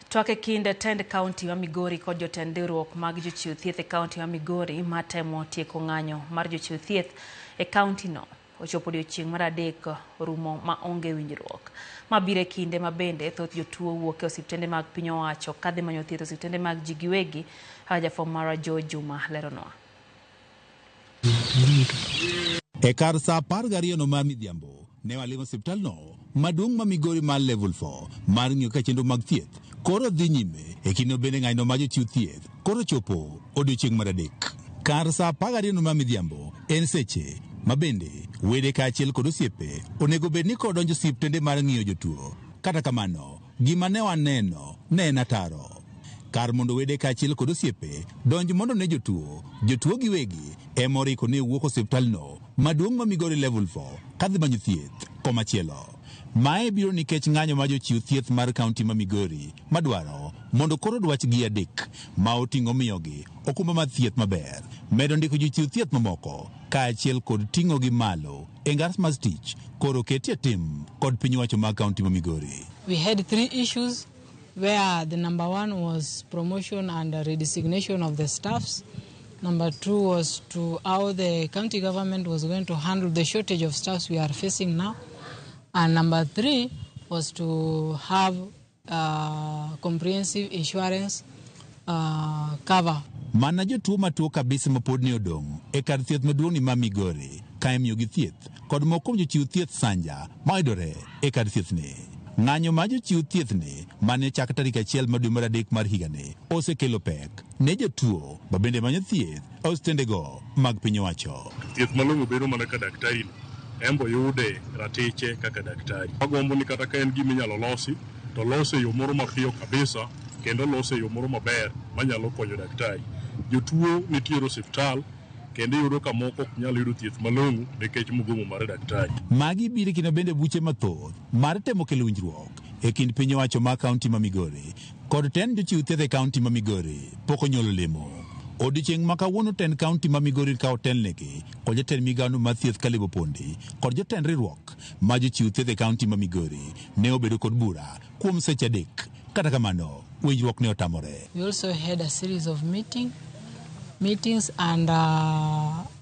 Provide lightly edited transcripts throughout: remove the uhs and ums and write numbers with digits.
Twak e kind tend kaunti wa Migori kod jotend riwruok mag jochiw thieth e kaunti wa Migori matemo tieko ng'anyo mar jochiw thieth e kaunti no ochopo odiechieng' mar adek rumo ma onge winjruok. Mabiro e kinde ma bende thoth jotuo wuok e osiptende mag piny owacho kadhi manyo thieth osiptende mag ji giwegi. Jafwambo marwa Juma leronwa. E kar sa 12 mar midhiambo ne walimo osiptal no maduong' ma Migori mar level 4 mar ng'iyo ka chenro mag thieth koro dhi nyime e kinde bende ng'anyo ma jochiw thieth koro chopo odiechieng' mar adek. Kar sa 12 mar midhiambo en seche ma bende wede kaachiel kod osiepe onego bed ni kodonjo osiptende mar ng'iyo jotuo. Kata kamano gima ne waneno ne en ataro. Kar mondo wede kaachiel kod osiepe donj mondo ne jotuo giwegi emoriko ne wuok osiptal no maduong' ma Migori level 4 kadhi manyo thieth komachielo. Mae biro nikech ng'anyo ma jochiw thieth mar kaunti ma Migori madwaro mondo koro dwachgi adek ma oting'o miyogi okumba mar thieth maber, medo ndiko jochiw thieth mamoko kaachiel kod ting'o gi malo e ngas mar tich koro ketie tim kod piny wacho mag kaunti ma Migori. We had 3 issues where the number 1 was promotion and redesignation of the staffs. Number 2 was to how the county government was going to handle the shortage of staffs we are facing now. And number 3 was to have comprehensive insurance cover. Mana jotuo matuo kabisa mapod ni odong' e kar thieth maduong' ma Migori ka imiyo gi thieth kod moko jochiw thieth sanja maidore e kar thieth ni. Ng'anyo ma jochiw thieth ni mane chak tarik 1 mar dwe mar adek mar higani osekelo pek ne jotuo ma bende manyo thieth e osiptendego mag piny owacho. Thieth malong'o bedo mana ka daktari embo yude ratiche kaka daktari. Agombo ni kata ka en gima inyalo losi to lose yo moro mapiyo kabisa kendo lose yo moro maber manyalo konyo daktari. Jotuo nitiere osiptal kendo yudo ka moko ok nyalo yudo thieth malong'o nikech mugomo mar daktari. Magi biro kendo bende buche mathoth mar temo kelo winjruok e kind piny owacho ma kaunti ma Migori kod tend jochiw thieth e kaunti ma Migori pok onyuolo olemo. Odiechieng' ma kawuono tend kaunti ma Migori ka otelnegi kod jatend migawo mar thieth Kalebo Pondi kod jotend riwruok ma jochiw thieth e kaunti ma Migori ne obedo kod bura kuom seche adek. Kata kamano winjruok ne otamore. We also had a series of meetings and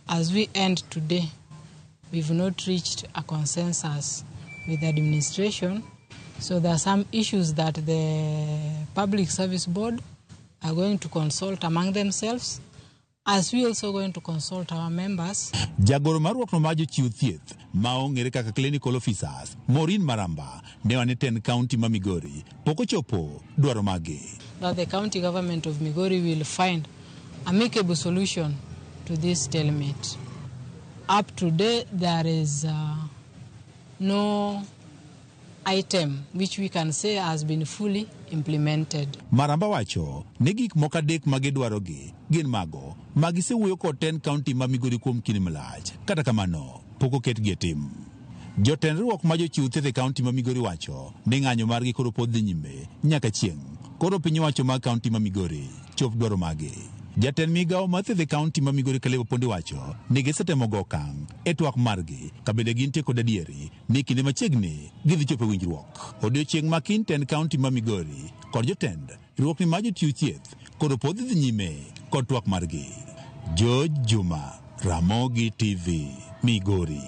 as we end today, we've not reached a consensus with the administration. So there are some issues that the Public Service Board are going to consult among themselves, as we also going to consult our members. Jagoro marruok no ma jochiw thieth ma ong'ere kaka clinical officers Maureen Maramba ne wane ten kaunti ma Migori pok ochopo dwaro magi. That the county government of Migori will find amicable solution to this stalemate. Up to date, there is no item which we can say has been fully implemented. Maramba wacho ni gik moko adek ma gidwarogi gin mago magisewuoyo kod ten kaunti ma Migori kuom kinde malach. Kata kamano pok oketgi e tim. Jotend riwruok ma jochiw thieth e kaunti ma Migori wacho ni ng'anyo margi koro pod dhi nyime nyaka chieng' koro piny owacho ma kaunti ma Migori chop dwaro magi. Jatend migawo mar thieth e kaunti ma Migori Kalebo Pondi wacho ni gisetemo go okang' e twak margi ka bende gintie kod adieri ni kinde machiegni gidhi chopo winjruok. Odiechieng' ma kin tend kaunti ma Migori kod jotend riwruokni ma jochiw thieth koro pod dhi nyime kod twak margi. Juma, Ramogi TV, Migori.